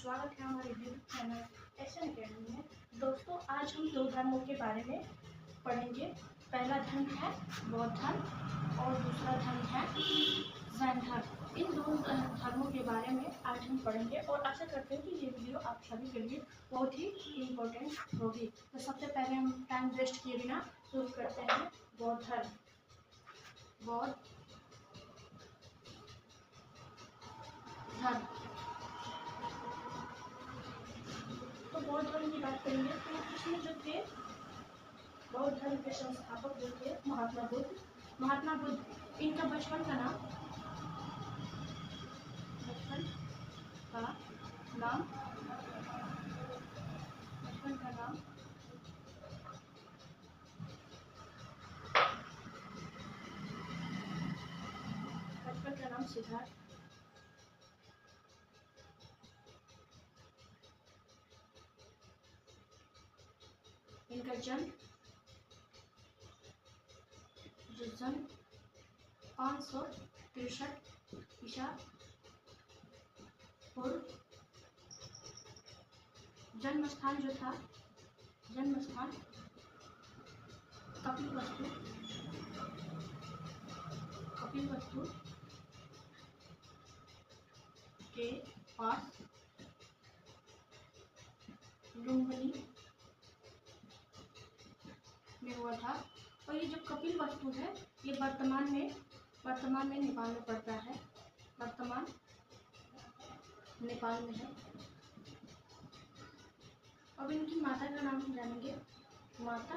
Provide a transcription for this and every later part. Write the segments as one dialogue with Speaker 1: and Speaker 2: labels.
Speaker 1: स्वागत है हमारे यूट्यूब चैनल एसएन अकेडमी में। दोस्तों, आज हम दो धर्मों के बारे में पढ़ेंगे। पहला धर्म है बौद्ध धर्म और दूसरा धर्म है जैन धर्म। इन दोनों धर्मों के बारे में आज हम पढ़ेंगे और आशा करते हैं कि ये वीडियो आप सभी के लिए बहुत ही इम्पोर्टेंट होगी। तो सबसे पहले हम टाइम वेस्ट किए बिना शुरू करते हैं। बौद्ध धर्म। बौद्ध धर्म। तो बौद्ध धर्म की बात करेंगे तो इसमें जो थे बौद्ध धर्म के संस्थापक जो थे महात्मा बुद्ध। इनका बचपन का नाम सिद्धार्थ। इनका जन्म 563 ईसा पूर्व। जन्म स्थान कपिलवस्तु के पास लुम्बिनी में हुआ था। और ये जो कपिलवस्तु है ये वर्तमान में नेपाल में पड़ता है। वर्तमान नेपाल में है। अब इनकी माता का नाम जानेंगे। माता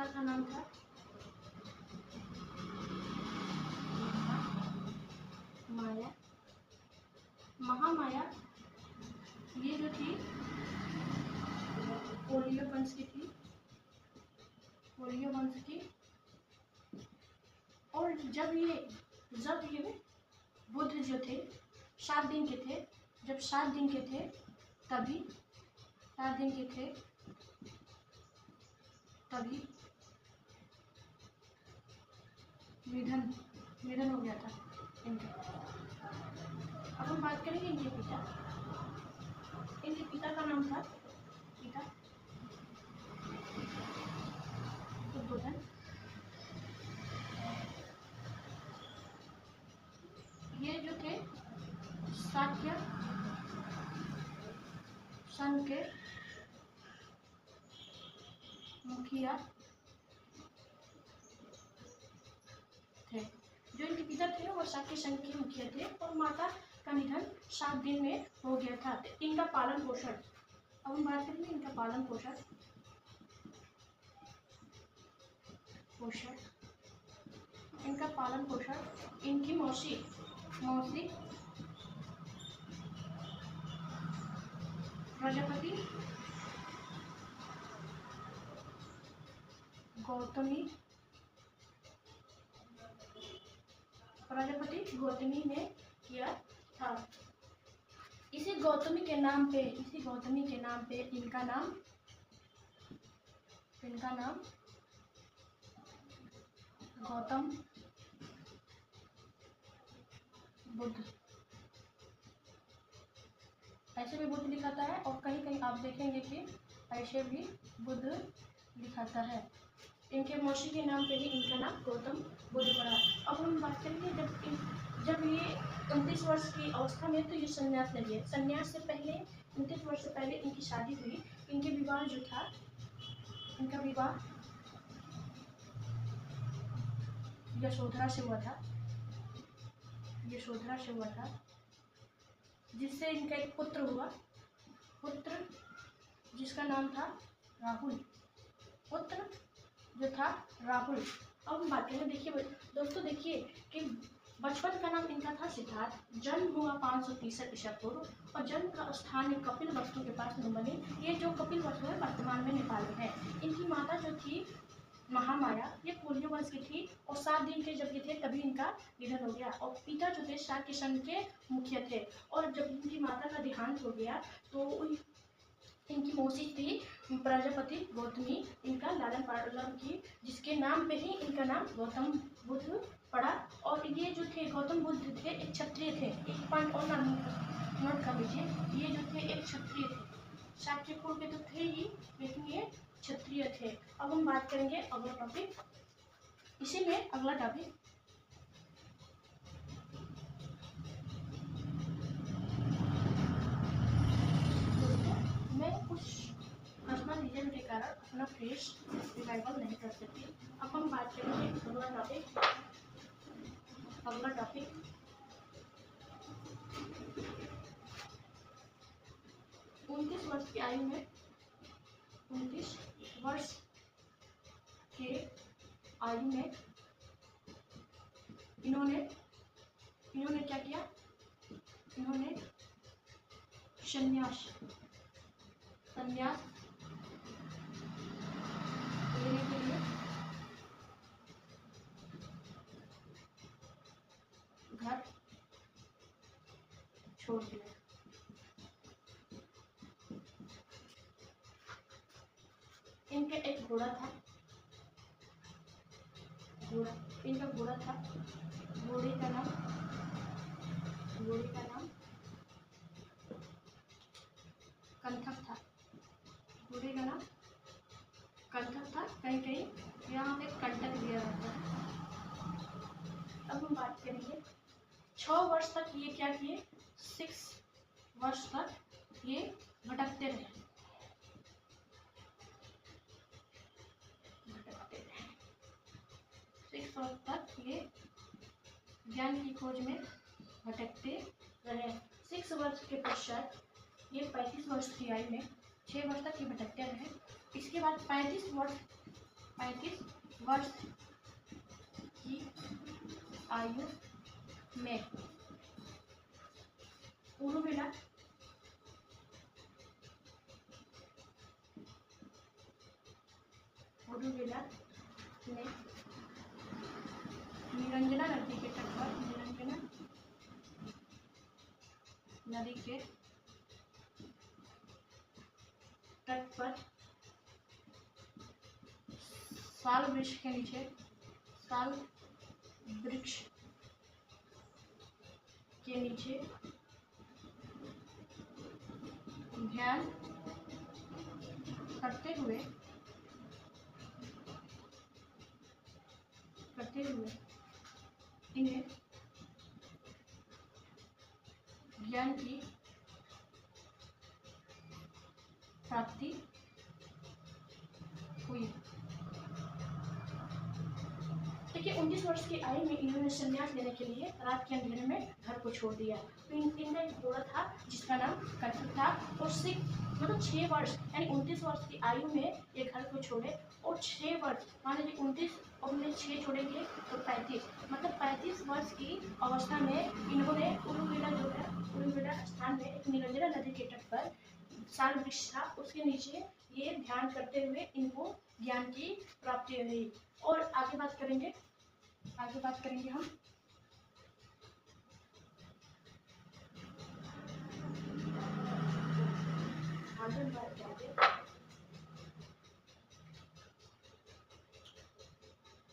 Speaker 1: का नाम था माया। महामाया। ये जो थी कोलियो वंश की। और जब ये बुद्ध जो थे 7 दिन के थे, जब 7 दिन के थे तभी निधन हो गया था इनका। अब हम बात करेंगे इनके पिता का नाम था बुद्धन। ये जो थे शाक्य संघ के मुखिया थे। जो इनके पिता थे वो शाक्य संघ के मुखिया थे और माता का निधन 7 दिन में हो गया था। इनका पालन पोषण, अब हम बात करेंगे इनका पालन पोषण। इनका पालन पोषण इनकी मौसी प्रजापति गौतमी ने किया था। इसी गौतमी के नाम पे इनका नाम गौतम बुद्ध ऐसे भी बुद्ध लिखाता है और कहीं आप देखेंगे कि ऐसे भी बुद्ध लिखाता है। इनके मौसी के नाम पे ही इनका नाम गौतम बुद्ध पड़ा। अब हम बात करेंगे जब ये 29 वर्ष की अवस्था में तो ये संन्यास ले लिए। संन्यास से पहले 29 वर्ष से पहले इनकी शादी हुई। इनके विवाह जो था यशोधरा से हुआ था जिससे इनका एक पुत्र जिसका नाम था राहुल। अब हम बात करें, देखिए दोस्तों, देखिए कि बचपन का नाम इनका था सिद्धार्थ। जन्म हुआ 563 ईसा पूर्व और जन्म का स्थान है कपिलवस्तु के पास लुम्बिनी। ये जो कपिलवस्तु है वर्तमान में नेपाल में है। इनकी माता जो थी महामाया, ये कोलियो वंश की थी और 7 दिन के जब ये थे तभी इनका निधन हो गया। और पिता जो थे शाक्य संघ के मुखिया थे। और जब इनकी माता का देहांत हो गया तो इनकी मौसी थी प्रजापति गौतमी, इनका लालन पालन की, जिसके नाम पे ही इनका नाम गौतम बुद्ध पढ़ा। और ये जो थे गौतम बुद्ध थे एक क्षत्रिय थे। एक पॉइंट और नोट कर लीजिए, ये जो थे एक क्षत्रिय थे। शाक्य कुल के तो थे ही, लेकिन ये क्षत्रिय थे। अब हम बात करेंगे अगला टॉपिक, इसी में अगला टॉपिक मैं कुछ पर्सनल रीजन के कारण अपना फेस रिवाइवल नहीं कर सकती। अब हम बात करेंगे अगला टॉपिक 29 वर्ष की आयु में 29 वर्ष के आयु में इन्होंने क्या किया, इन्होंने संन्यास लेने के लिए घर छोड़ दिया। इनका एक घोड़ा था, इनका घोड़ा था, घोड़े का नाम कंथक था। घोड़े का नाम कंथक था, कहीं यहाँ पे कंटक दिया रहता है। अब हम बात करेंगे 6 वर्ष तक ये क्या किए, 6 वर्ष तक ये भटकते रहे। 6 वर्ष तक ये ज्ञान की खोज में भटकते रहे। 6 वर्ष के पश्चात ये 35 वर्ष की आयु में 6 वर्ष तक ये भटकते रहे। इसके बाद 35 वर्ष की आयु में उर्मिला ने निरंजना नदी के तट पर साल वृक्ष के नीचे ध्यान करते हुए इन्हें ज्ञान की प्राप्ति हुई। देखिए 19 वर्ष की आयु में इन्होंने संन्यास लेने के लिए रात के अंधेरे में घर को छोड़ दिया। तो इनका एक घोड़ा था जिसका नाम कंथक था, और 6 वर्ष यानी 29 वर्ष की आयु में ये घर को छोड़े, और 6 वर्ष मान लीजिए 29 और 6 छोड़ेंगे तो 35, मतलब 35 वर्ष की अवस्था में इन्होंने उरुविला स्थान में एक निरंजना नदी के तट पर साल वृक्ष था, उसके नीचे ये ध्यान करते हुए इनको ज्ञान की प्राप्ति हुई। और आगे बात करेंगे हम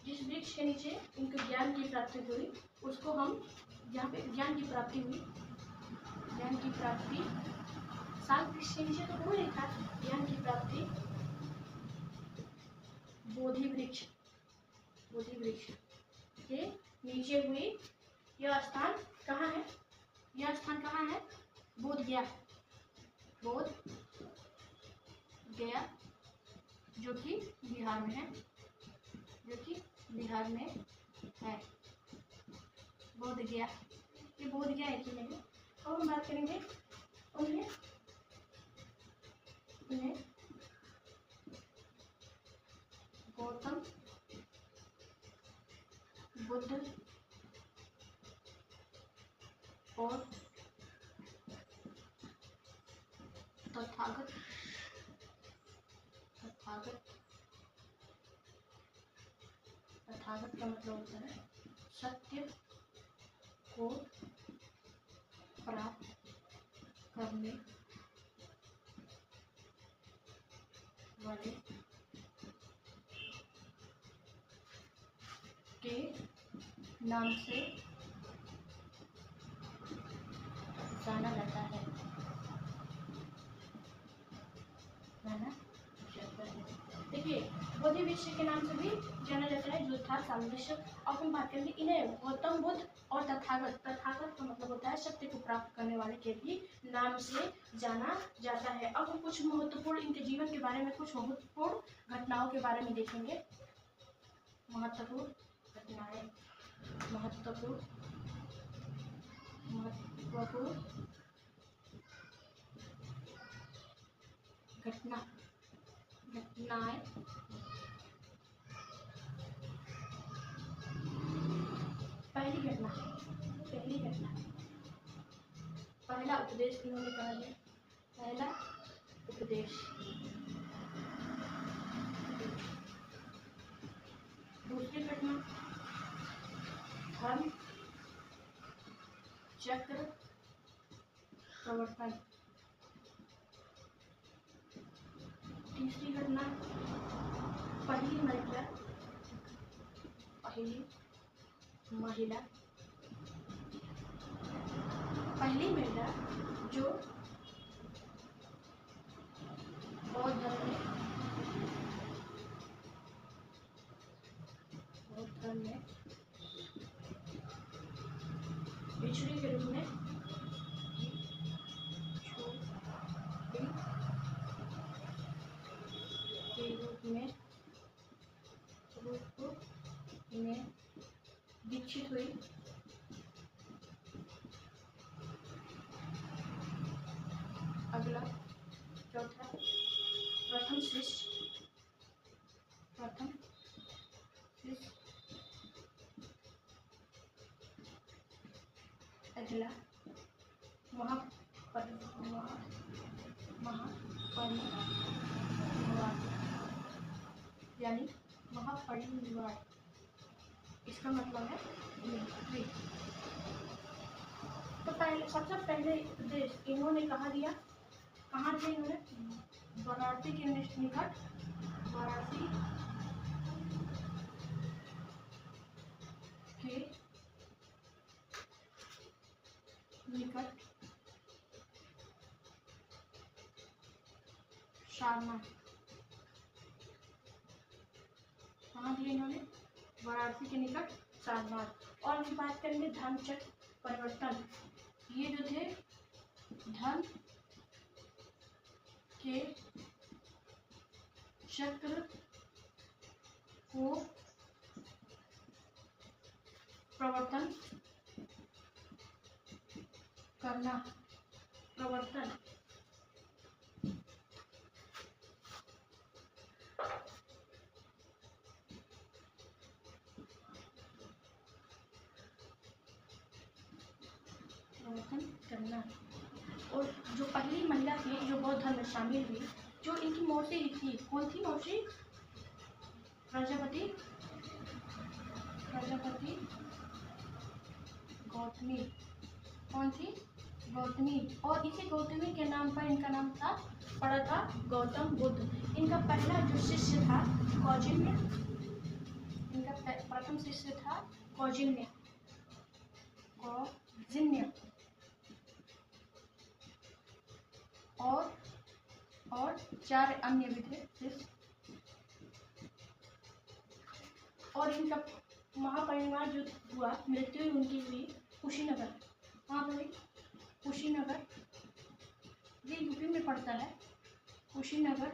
Speaker 1: जिस वृक्ष के नीचे इनको ज्ञान की प्राप्ति हुई, उसको हम जहाँ पे ज्ञान की प्राप्ति साल वृक्ष के नीचे तो हो नहीं था, ज्ञान की प्राप्ति बोधि वृक्ष के नीचे हुई। यह स्थान कहाँ है, बोध गया, जो कि बिहार में है, बोध गया, ये बोध गया है कि नहीं। और हम बात करेंगे उन्हें गौतम बुद्ध और तथागत का मतलब होता है सत्य को प्राप्त करने वाले के नाम से जाना जाता है। देखिए बोधि ऋषि के नाम से भी जाना जाता है, जो था सामवेश। अब हम बात करेंगे इन्हें गौतम बुद्ध और तथागत। तथागत का मतलब होता है सत्य को प्राप्त करने वाले के भी नाम से जाना जाता है। अब हम कुछ महत्वपूर्ण इनके जीवन के बारे में, कुछ महत्वपूर्ण घटनाओं के बारे में देखेंगे। महत्वपूर्ण घटनाएं, महत्वपूर्ण घटनाएं। पहली घटना पहला उपदेश इन्होंने कहा है। पहला उपदेश। दूसरी घटना धर्म चक्र प्रवर्तन। तीसरी घटना पहली महिला जो बौद्ध धर्म में बिछड़ी के रूप में दीक्षित हुई। अगला चौथा प्रथम शिष्य। अगला महापरिनिर्वाण। यानी महापरिनिर्वाण, इसका मतलब है मृत्यु। तो सबसे पहले उपदेश इन्होंने कहाँ दिया? कहाँ थे इन्होंने? वाराणसी के निकट, वाराणसी के निकट सारनाथ। कहाँ दिए इन्होंने? वाराणसी के निकट सारनाथ। और हम बात करेंगे धर्म चक्र परिवर्तन। ये जो थे धर्म के चक्र को प्रवर्तन करना। प्रवर्तन करना। और जो पहली महिला थी जो बौद्ध धर्म में शामिल हुई, जो इनकी मौसी थी, कौन थी मौसी? प्रजापति गौतमी। कौन थी? गौतमी। और इसी गौतमी के नाम पर इनका नाम पड़ा था गौतम बुद्ध। इनका पहला जो शिष्य था कौजिन्य। इनका प्रथम शिष्य था कौजिन्य। और 4 अन्य भी थे। और इनका महापरिनिर्वाण जो हुआ, मृत्यु उनकी हुई कुशीनगर। कहाँ पर? कुशीनगर, ये यूपी में पड़ता है। कुशीनगर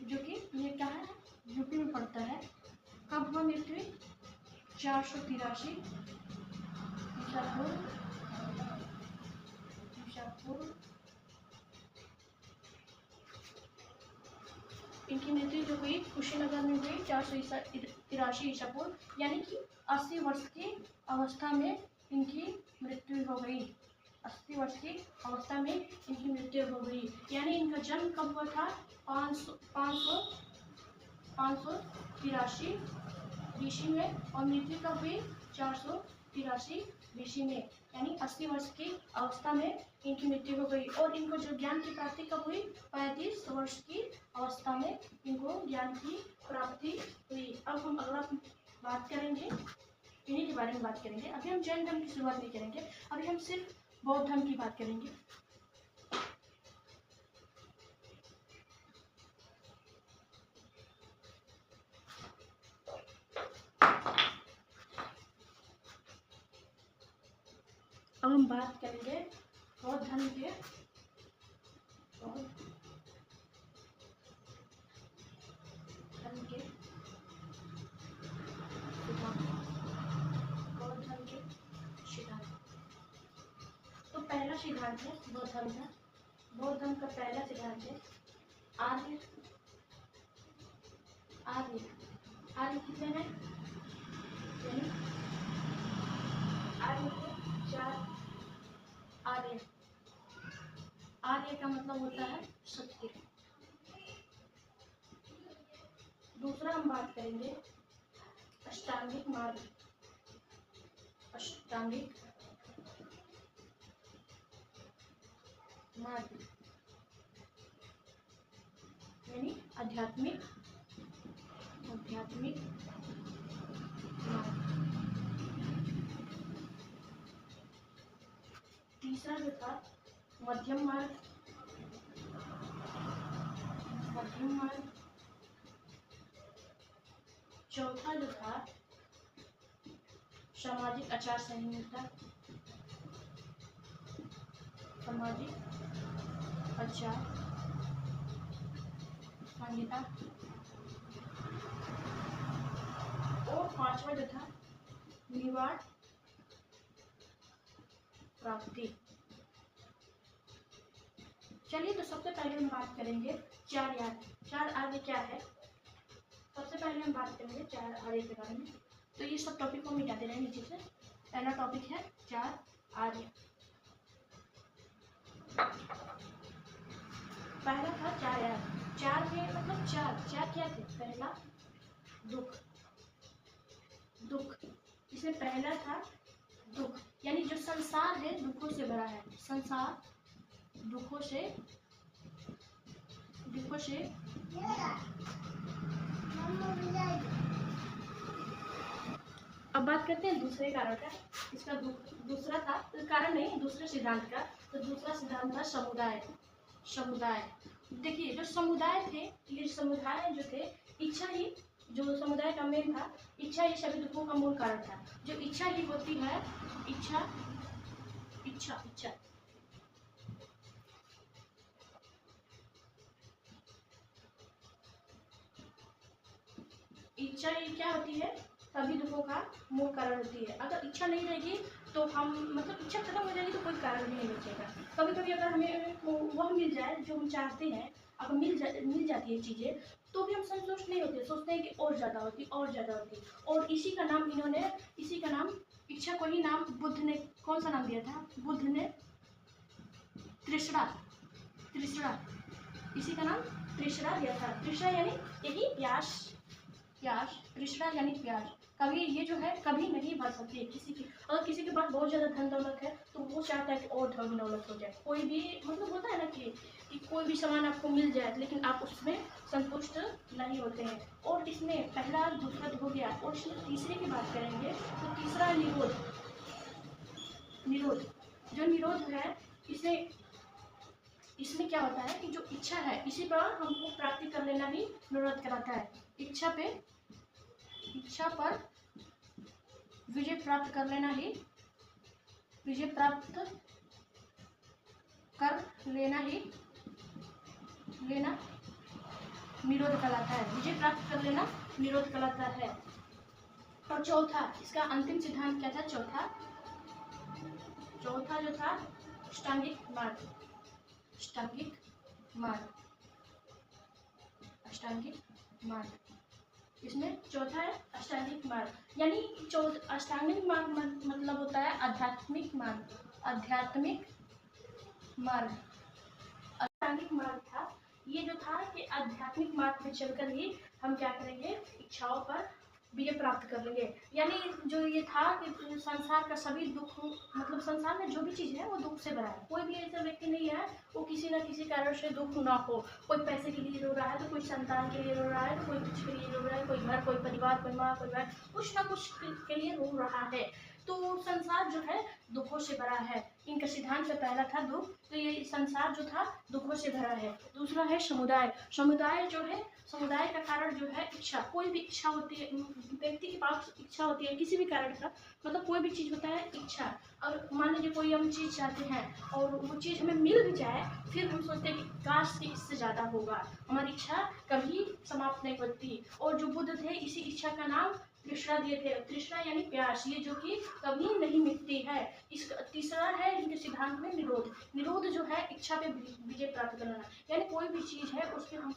Speaker 1: जो कि ये क्या है? यूपी में पड़ता है। कब हुआ मृत्यु? 483 इनकी मृत्यु जो हुई कुशीनगर में हुई 483 ईसा पूर्व, यानी कि 80 वर्ष की अवस्था में इनकी मृत्यु हो गई। 80 वर्ष की अवस्था में इनकी मृत्यु हो गई। यानी इनका जन्म कब हुआ था? 583 ईस्वी में, और मृत्यु कब हुई? 483 ईस्वी में, यानी 80 वर्ष की अवस्था में इनकी मृत्यु हो गई। और इनको जो ज्ञान की प्राप्ति कब हुई? 35 वर्ष की अवस्था में इनको ज्ञान की प्राप्ति हुई। अब हम अगला बात करेंगे इन्हीं के बारे में बात करेंगे। अभी हम जैन धर्म की शुरुआत नहीं करेंगे, अभी हम सिर्फ बौद्ध धर्म की बात करेंगे। अब हम बात करेंगे बौद्ध धर्म के बौद्ध धर्म के सिद्धांत। तो पहला सिद्धांत है बौद्ध धर्म का। बौद्ध धर्म का पहला सिद्धांत है आर्य। आर्य आर्य कितने हैं? आर्य के 4 आर्य। आर्य का मतलब होता है सत्य। दूसरा हम बात करेंगे अष्टांगिक मार्ग। अष्टांगिक मार्ग यानी आध्यात्मिक मार्ग। तीसरा जो था मध्यम मार्ग। चौथा जो था सामाजिक आचार संहिता। सामाजिक आचार संहिता। और पांचवा जो था निवाड़ प्राप्ति। चलिए, तो सबसे पहले हम बात करेंगे 4 आर्य क्या है। सबसे पहले हम बात करेंगे 4 आर्य के बारे में। तो ये सब टॉपिक को मिटा दे रहे हैं नीचे से। पहला टॉपिक है 4 आर्य। पहला था 4 आर्य। 4 के मतलब 4 क्या थे? पहला दुख। इसमें पहला था दुख, यानी जो संसार है दुखों से भरा है। संसार दुखों से अब बात करते हैं दूसरे कारण का। इसका दूसरा था कारण नहीं, दूसरे सिद्धांत का। तो दूसरा सिद्धांत था समुदाय। देखिए, जो समुदाय थे, ये समुदाय जो थे, इच्छा ही, जो समुदाय का मेन था, इच्छा ही सभी दुखों का मूल कारण था। जो इच्छा ही होती है, इच्छा ही क्या होती है? सभी दुखों का मूल कारण होती है। अगर इच्छा नहीं रहेगी तो हम मतलब इच्छा खत्म हो जाएगी तो कोई कारण भी नहीं बचेगा। कभी कभी अगर हमें वह मिल जाए जो हम चाहते हैं, अगर मिल जाती है चीज़ें, तो भी हम संतुष्ट नहीं होते, सोचते हैं कि और ज़्यादा होती। और इसी का नाम इच्छा को ही नाम बुद्ध ने कौन सा नाम दिया था? बुद्ध ने तृष्णा। इसी का नाम तृष्णा दिया था। तृष्णा यानी यही प्यास। तृष्णा यानी प्यास। कभी ये जो है कभी नहीं भर सकती है किसी की। अगर किसी के पास बहुत ज़्यादा धन दौलत है तो वो चाहता है कि और धन दौलत हो जाए। कोई भी मतलब होता है ना कि कोई भी सामान आपको मिल जाए, लेकिन आप उसमें संतुष्ट नहीं होते हैं। और इसमें पहला दूसरा हो गया, और इसमें तीसरे की बात करेंगे तो तीसरा निरोध। जो निरोध है, इसमें क्या होता है कि जो इच्छा है, इसी पर हमको प्राप्ति कर लेना ही निरोध कराता है। इच्छा पर विजय प्राप्त कर लेना निरोध कहलाता है। विजय प्राप्त कर लेना निरोध कहलाता है। और चौथा, इसका अंतिम सिद्धांत क्या था? चौथा जो था अष्टांगिक मार्ग। इसमें चौथा है अष्टांगिक मार्ग, यानी अष्टांगिक मार्ग मतलब होता है आध्यात्मिक मार्ग। अष्टांगिक मार्ग था, ये जो था कि आध्यात्मिक मार्ग में चलकर ही हम क्या करेंगे? इच्छाओं पर विजय प्राप्त कर लेंगे। यानी जो ये था कि संसार का सभी दुख, मतलब संसार में जो भी चीज़ है वो दुख से भरा है। कोई भी ऐसा व्यक्ति नहीं है वो किसी न किसी कारण से दुख ना हो। कोई पैसे के लिए रो रहा है तो कोई संतान के लिए रो रहा है, तो कोई कुछ के लिए रो रहा है, कोई घर, कोई परिवार, कोई माँ, कोई बहन, कुछ ना कुछ के लिए रो रहा है। तो संसार जो है दुखों से भरा है। इनका सिद्धांत में पहला था दुख, तो ये संसार जो था दुखों से भरा है। दूसरा है समुदाय। समुदाय जो है, समुदाय का कारण जो है इच्छा। कोई भी इच्छा होती है, व्यक्ति के पास इच्छा होती है किसी भी कारण का, मतलब कोई भी चीज़ होता है इच्छा। और मान लीजिए कोई हम चीज़ चाहते हैं और वो चीज़ हमें मिल भी जाए, फिर हम सोचते हैं कि काश कि इससे ज़्यादा होगा। हमारी इच्छा कभी समाप्त नहीं होती। और जो बुद्ध थे इसी इच्छा का नाम तृष्णा दिए थे। तृष्णा यानी प्यास, ये जो कि कभी नहीं मिटती है। इस तीसरा है इनके सिद्धांत में निरोध। निरोध जो है इच्छा पे विजय प्राप्त करना, यानी कोई भी चीज़ है उसके हम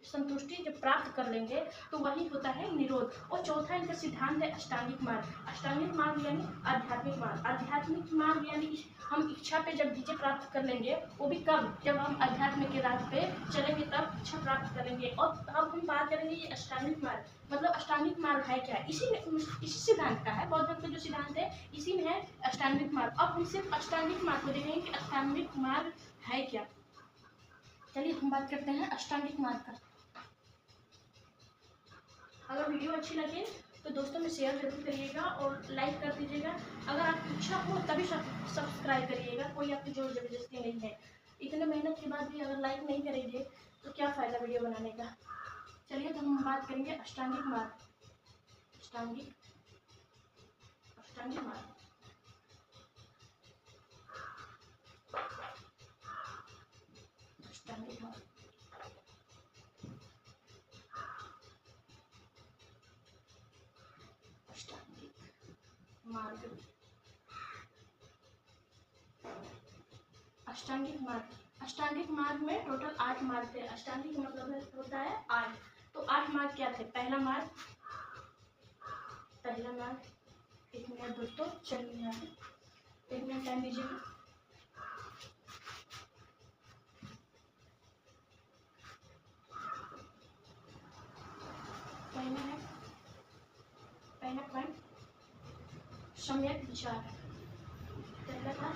Speaker 1: संतुष्टि जब प्राप्त कर लेंगे तो वही होता है निरोध। और चौथा इनका सिद्धांत है अष्टांगिक मार्ग। अष्टांगिक मार्ग यानी आध्यात्मिक मार्ग। आध्यात्मिक मार्ग यानी हम इच्छा पे जब विजय प्राप्त कर लेंगे, वो भी कब, जब हम अध्यात्म के राह पे चलेंगे तब इच्छा प्राप्त करेंगे। और अब हम बात करेंगे ये अष्टांगिक मार्ग, मतलब अष्टांगिक मार्ग है क्या। इसी सिद्धांत का है, बौद्ध धर्म का जो सिद्धांत है इसी में है अष्टांगिक मार्ग। अब हम सिर्फ अष्टांगिक मार्ग को देखेंगे कि अष्टांगिक मार्ग है क्या। चलिए हम बात करते हैं अष्टांगिक मार्ग का। अगर वीडियो अच्छी लगे तो दोस्तों में शेयर जरूर करिएगा और लाइक कर दीजिएगा। अगर आप इच्छा हो तभी सब्सक्राइब करिएगा, कोई आपकी जोर जबरदस्ती नहीं है। इतने मेहनत के बाद भी अगर लाइक नहीं करेंगे तो क्या फ़ायदा वीडियो बनाने का। चलिए तो हम बात करेंगे अष्टांगिक मार्ग। अष्टांगिक मार्ग। अष्टांगिक मार्ग। मार्ग। अष्टांगिक मार्ग। अष्टांगिक मार्ग में टोटल 8 मार्ग थे। अष्टांगिक मतलब होता है 8। तो 8 मार्ग क्या थे। पहला मार्ग, एक मिनट दोस्तों, चलिए यहाँ पे 1 मिनट टाइम दीजिएगा। पहला पॉइंट सम्यक विचार। पहला था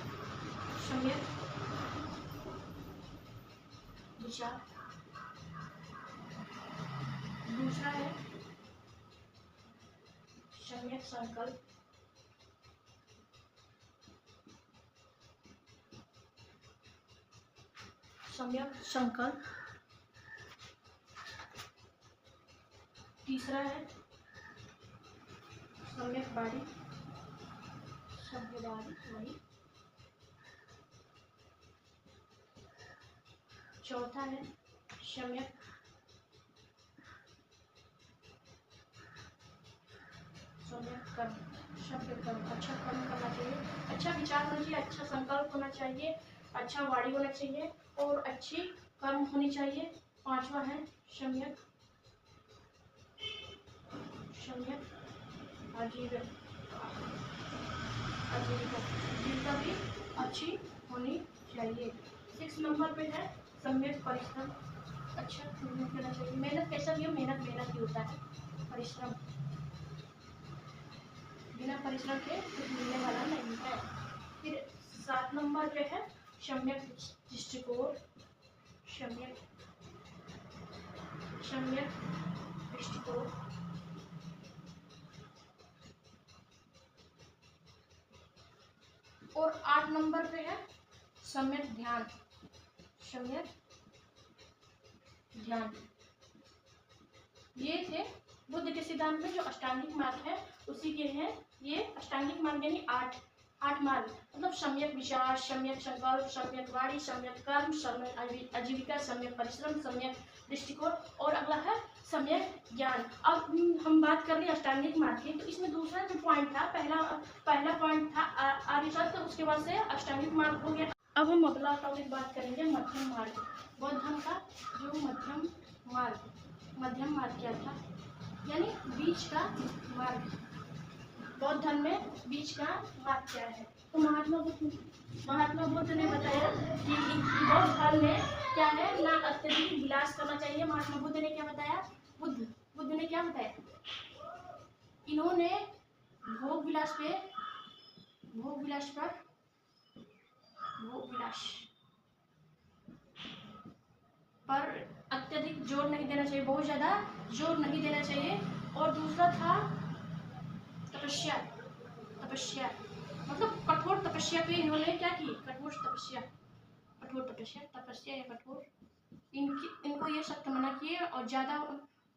Speaker 1: सम्यक विचार। दूसरा है सम्यक संकल्प। तीसरा है सम्यक वाणी। वही। चौथा है सम्यक कर्म। अच्छा कर्म करना चाहिए, अच्छा विचार होना चाहिए, अच्छा संकल्प होना चाहिए, अच्छा वाणी होना चाहिए और अच्छी कर्म होनी चाहिए। पांचवा है सम्यक आजीविका भी अच्छी होनी चाहिए। 6 नंबर पे है सम्यक परिश्रम। अच्छा मेहनत करना चाहिए। मेहनत कैसा भी हो, मेहनत ही होता है। परिश्रम, बिना परिश्रम के कुछ मिलने वाला नहीं है। फिर 7 नंबर पे है सम्यक दृष्टिकोण। और 8 नंबर पे है सम्यक ध्यान। ये थे बुद्ध के सिद्धांत में जो अष्टांगिक मार्ग है उसी के हैं ये अष्टांगिक मार्ग, यानी 8 मार्ग, मतलब सम्यक विचार, सम्यक संकल्प, सम्यक वाणी, सम्यक कर्म, सम्यक आजीविका, सम्यक परिश्रम, सम्यक दृष्टिकोण और अगला है सम्यक ज्ञान। अब हम बात कर रहे हैं अष्टांगिक मार्ग की, तो इसमें दूसरा जो पॉइंट था, पहला पॉइंट था आर्य सत्य, उसके बाद से अष्टांगिक मार्ग हो गया। अब हम अगला टॉपिक बात करेंगे मध्यम मार्ग। बौद्ध धर्म का जो मध्यम मार्ग क्या था, यानी बीच का मार्ग। बौद्ध धर्म में बीच का मार्ग क्या है। तो महात्मा बुद्ध ने बताया कि बौद्ध धर्म में क्या है, ना अत्यधिक विलास करना चाहिए। महात्मा बुद्ध ने क्या बताया, बुद्ध ने क्या बताया, इन्होंने भोग विलास पे भोग विलास पर भोग विलास पर अत्यधिक जोर नहीं देना चाहिए, बहुत ज़्यादा जोर नहीं देना चाहिए। और दूसरा था तपस्या। तपस्या मतलब कठोर तपस्या पे इन्होंने क्या की, कठोर तपस्या, कठोर तपस्या, तपस्या या कठोर, इनको ये सख्त मना किए। और ज़्यादा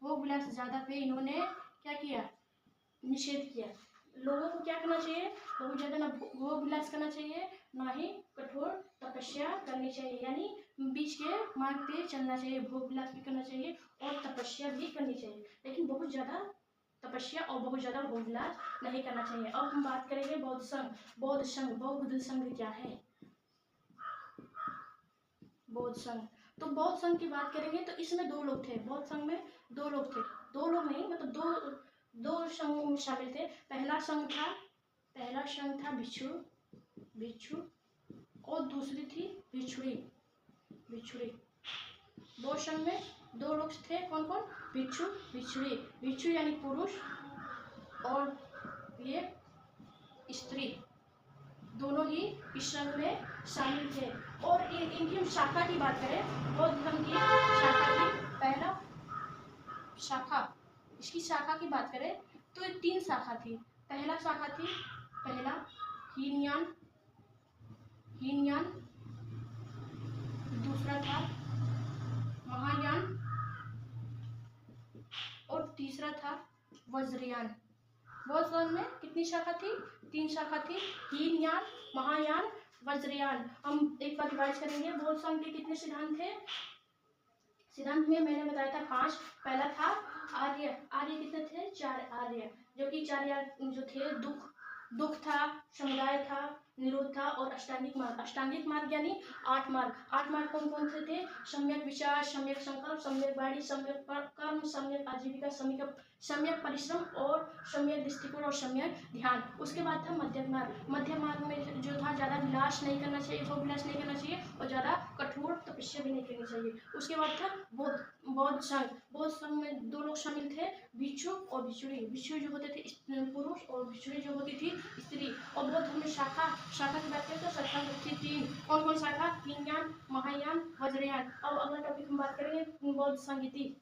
Speaker 1: भोग विलास ज़्यादा पे इन्होंने क्या किया, निषेध किया। लोगों को क्या करना चाहिए, बहुत ज़्यादा ना भोग विलास करना चाहिए, ना ही कठोर तपस्या करनी चाहिए, यानी बीच के मार्ग पे चलना चाहिए। भोग विलास भी करना चाहिए और तपस्या भी करनी चाहिए, लेकिन बहुत ज़्यादा तपस्या और बहुत ज़्यादा भोग विलास नहीं करना चाहिए। अब हम बात करेंगे बौद्ध संघ। बौद्ध संघ, बौद्ध संघ क्या है? बौद्ध संघ, तो बौद्ध संघ की बात करेंगे तो इसमें दो लोग थे। बौद्ध संघ में दो लोग थे, दो लोग नहीं मतलब दो संघ में शामिल थे। पहला संघ था भिक्षु और दूसरी थी भिक्षुड़ी। बौद्ध संघ में दो लोग थे, कौन कौन? भिक्षु भिक्षुड़ी। भिक्षु यानी पुरुष और ये स्त्री, दोनों ही इस संघ में शामिल थे। और इनकी शाखा की बात करें, बौद्ध धर्म की शाखा की पहला शाखा, इसकी शाखा की बात करें तो ये 3 शाखा थी। पहला शाखा थी हीनयान, दूसरा था महायान और तीसरा था वज्रयान। बौद्ध धर्म में कितनी शाखा थी? 3 शाखा थी, हीनयान, महायान, वज्रयान। हम एक बार रिवाइज करेंगे। बौद्ध संघ के कितने सिद्धांत थे? सिद्धांत में मैंने बताया था 5। पहला था आर्य। आर्य कितने थे? 4 आर्य, जो कि 4 जो थे, दुख था, समुदाय था, निरोध था और अष्टांगिक मार्ग। अष्टांगिक मार्ग यानी 8 मार्ग। 8 मार्ग कौन कौन से थे? सम्यक विचार, सम्यक संकल्प, सम्यक वाणी, सम्यक कर्म, सम्यक आजीविका, सम्यक परिश्रम और सम्यक दृष्टिकोण और सम्यक ध्यान। उसके बाद था मध्यम मार्ग। मध्यम मार्ग में जो था, ज़्यादा विलास नहीं करना चाहिए, भोग विलास नहीं करना चाहिए और ज़्यादा कठोर तपस्या भी नहीं करनी चाहिए। उसके बाद था बौद्ध संघ। बौद्ध संघ में 2 लोग शामिल थे, भिक्षु और भिक्षुड़ी। भिक्षु जो होते थे पुरुष और भिक्षुड़ी जो होती थी स्त्री। और बौद्ध धर्म में शाखा की बात करें तो शाखा थी 3। कौन कौन शाखा? हीनयान, महायान, वज्रयान। अब अगला टॉपिक हम बात करेंगे बौद्ध संगीति।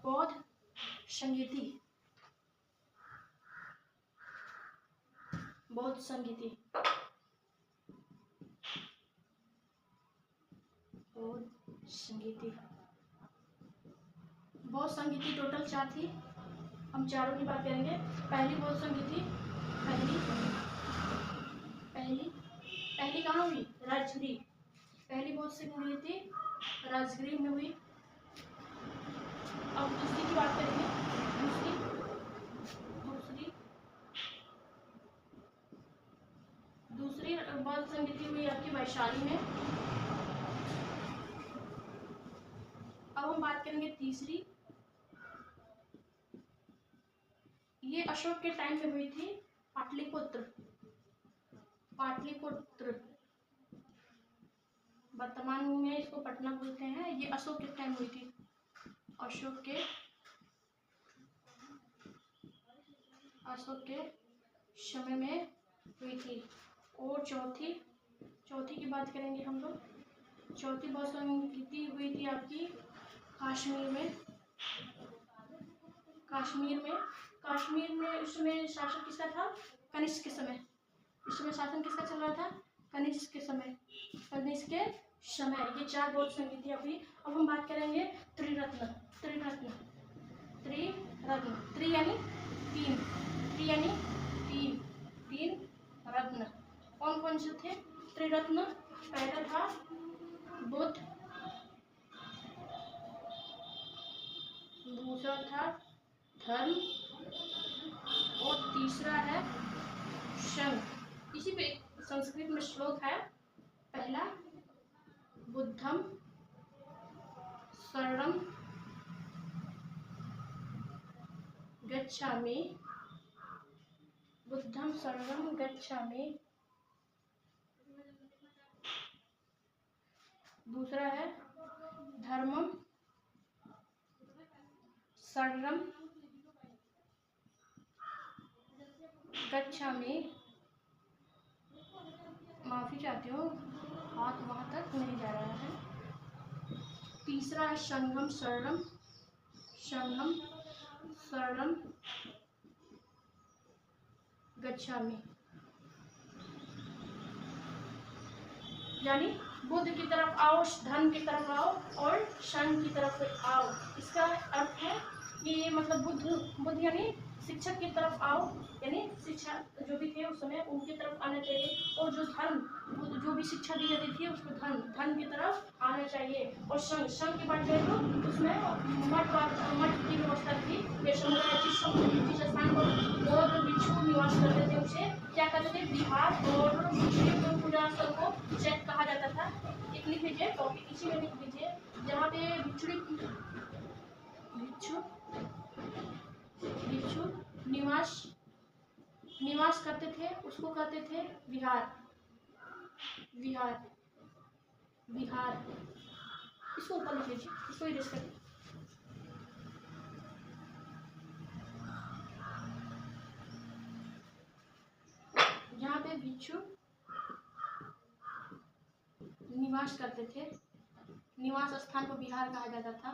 Speaker 1: बौद्ध संगीति, बौद्ध संगीति, बौद्ध संगीति। बौद्ध संगीति टोटल 4 थी, हम चारों की बात करेंगे। पहली बौद्ध संगीति, पहली कहाँ हुई? राजगिरी। पहली बौद्ध संगीति राजगिरी में हुई। अब दूसरी की बात करेंगे। दूसरी बौद्ध संगीति हुई आपकी वैशाली में। अब हम बात करेंगे तीसरी, ये अशोक के टाइम पे हुई थी, पाटलिपुत्र। वर्तमान में इसको पटना बोलते हैं। ये अशोक के टाइम हुई थी, अशोक के समय में हुई थी। और चौथी की बात करेंगे हम लोग। चौथी बौद्ध संगीति हुई थी आपकी कश्मीर में। इसमें शासन किसका था? कनिष्क के समय। इसमें शासन किसका चल रहा था? कनिष्क के समय। ये 4 बौद्ध संगीति हुई। अब हम बात करेंगे त्रिरत्न। त्रि यानी 3 रत्न। कौन कौन से थे त्रिरत्न? पहला था बुद्ध, दूसरा था धर्म और तीसरा है संघ। इसी पे संस्कृत में श्लोक है। पहला, बुद्धम शरणं गच्छामि, बुद्धम शरणं गच्छामि। दूसरा है धर्मम शरणं गच्छामि, माफ़ी चाहती हूँ, हाथ वहाँ तक नहीं जा रहा है। तीसरा है संगम शरणम, संगम शरणम गच्छामि, यानी बुद्ध की तरफ आओ, धन की तरफ आओ और शरण की तरफ आओ। इसका अर्थ है कि मतलब बुद्ध यानी शिक्षक की तरफ आओ, यानी शिक्षा जो भी थे उस समय उनकी तरफ आना चाहिए, और जो धर्म जो भी शिक्षा दी जाती थी उसको धन की तरफ आना चाहिए। और संघ की बात करें तो उसमें मठ की व्यवस्था थी। जिस स्थान पर बौद्ध भिक्षु निवास करते थे उसे क्या कहते थे, विहार, और पूजा स्थल को चैत कहा जाता था। एक लिख लीजिए, टॉपिक इसी में लिख लीजिए, जहाँ पे भिक्षु निवास करते थे उसको कहते थे विहार, विहार, विहार। इसको ऊपर लिख लीजिए, इसको इरेज करिए। जहाँ पे भिक्षु निवास करते थे, निवास स्थान को विहार कहा जाता था,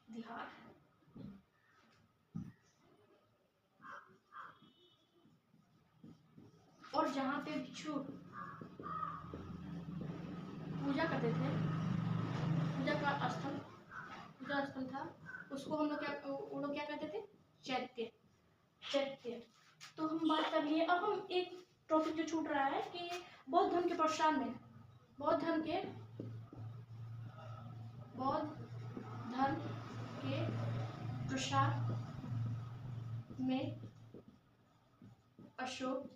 Speaker 1: विहार। और जहाँ पे भिक्षु पूजा करते थे, पूजा स्थल था, उसको हम लोग क्या कहते थे, चैत्य, चैत्य। तो हम बात कर लिए। अब हम एक टॉपिक जो छूट रहा है कि बौद्ध धर्म के प्रसार में, बौद्ध धर्म के प्रसार में अशोक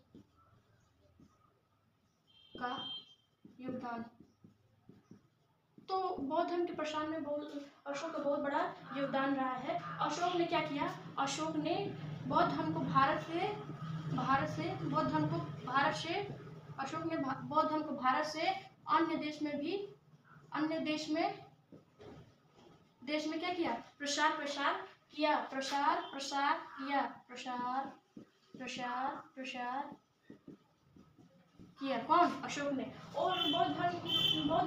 Speaker 1: का योगदान। तो बौद्ध धर्म के प्रसार में अशोक का बहुत बड़ा योगदान रहा है। अशोक ने क्या किया, अशोक ने बौद्ध धर्म को भारत से अन्य देश में क्या किया, प्रसार किया। कौन, अशोक ने। और बौद्ध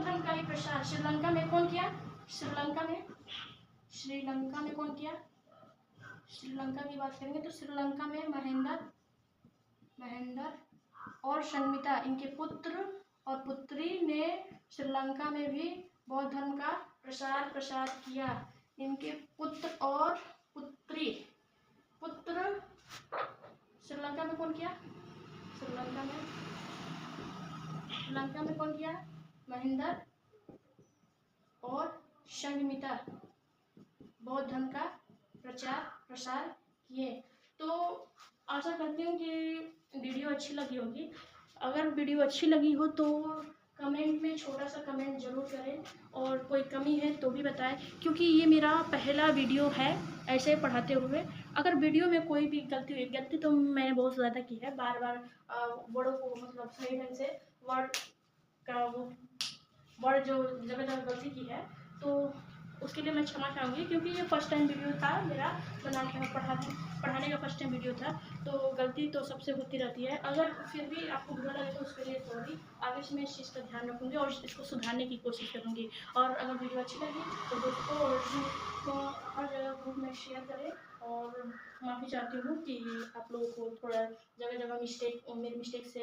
Speaker 1: धर्म का ही प्रसार श्रीलंका में कौन किया, श्रीलंका में कौन किया, श्रीलंका की बात करेंगे तो श्रीलंका में महेंद्र और संगमित्रा, इनके पुत्र और पुत्री ने श्रीलंका में भी बौद्ध धर्म का प्रसार किया। इनके पुत्र और पुत्री, श्रीलंका में कौन किया, श्रीलंका में कौन किया, महेंद्र और संगमित्रा बौद्ध धर्म का प्रसार किए। तो आशा करती हूँ कि वीडियो अच्छी लगी होगी। अगर वीडियो अच्छी लगी हो तो कमेंट में छोटा सा कमेंट ज़रूर करें, और कोई कमी है तो भी बताएं, क्योंकि ये मेरा पहला वीडियो है ऐसे पढ़ाते हुए। अगर वीडियो में कोई भी गलती तो मैंने बहुत ज़्यादा की है, बार वर्डों को मतलब सही ढंग से वर्ड जो जगह गलती की है तो उसके लिए मैं क्षमा चाहूँगी, क्योंकि ये फर्स्ट टाइम वीडियो था मेरा पढ़ाने का फर्स्ट टाइम वीडियो था। तो गलती तो सबसे होती रहती है। अगर फिर भी आपको बुरा लगे तो उसके लिए सॉरी। आगे से मैं इस चीज़ का ध्यान रखूँगी और इसको सुधारने की कोशिश करूँगी। और अगर वीडियो अच्छी लगी तो दोस्तों और हर जगह ग्रुप में शेयर करें। और माफ़ी चाहती हूँ कि आप लोगों को थोड़ा जगह मेरी मिस्टेक से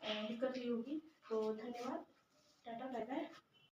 Speaker 1: दिक्कत हुई होगी। तो धन्यवाद, टाटा, बाय बाय।